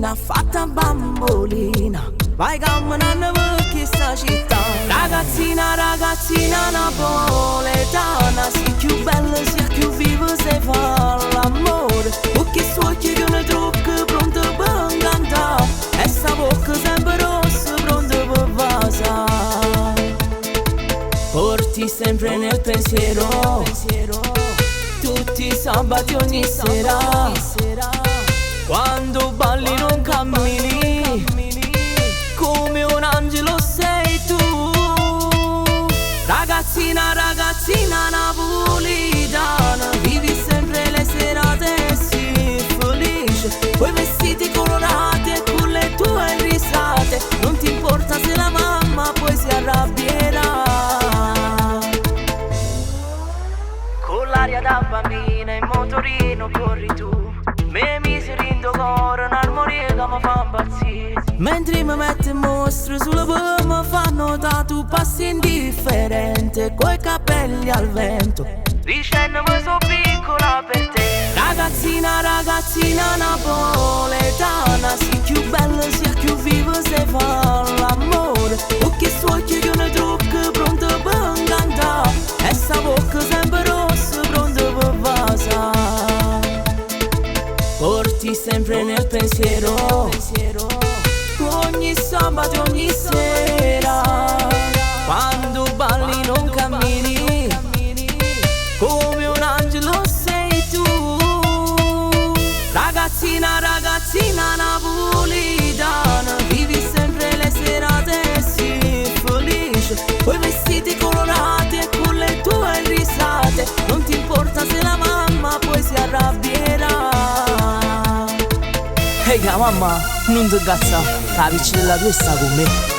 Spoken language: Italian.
bambina fatta bambolina, vai camminando per questa città. Ragazzina, ragazzina napoletana, sei più bella, sei più viva se fa l'amore. Con questi occhi che ne trucca pronto per cantare, e sta bocca sempre rossa pronta per vasare. Porti sempre nel pensiero tutti i sabati ogni sera, quando balli non cammini, come un angelo sei tu. Ragazzina, ragazzina napolitana, vivi sempre le serate e sii felice, coi vestiti colorati e con le tue risate. Non ti importa se la mamma poi si arrabbierà. Con l'aria da bambina in motorino corri tu, me miseri in tuo cuore un'armonia che mi fa impazzire. Mentre mi metto in mostra sulla pelle mi fa notare tu passi indifferente, coi capelli al vento, dicendo che sono piccola per te. Ragazzina, ragazzina napoletana, sei più bella, sei più viva se fa l'amore. Con questi occhi che ne trucca pronta per cantare, e sta bocca sempre rossa pronta per vasare. Porti sempre nel pensiero ogni sabato, ogni sera, quando balli non cammini, come un angelo sei tu. Ragazzina, ragazzina napolitana, vivi sempre le serate e sii felice, coi vestiti colorati e con le tue risate. Non ti importa se la mamma poi si arrabbierà. Ehi mamma, non ti cazza, la piccina della tua sta con me.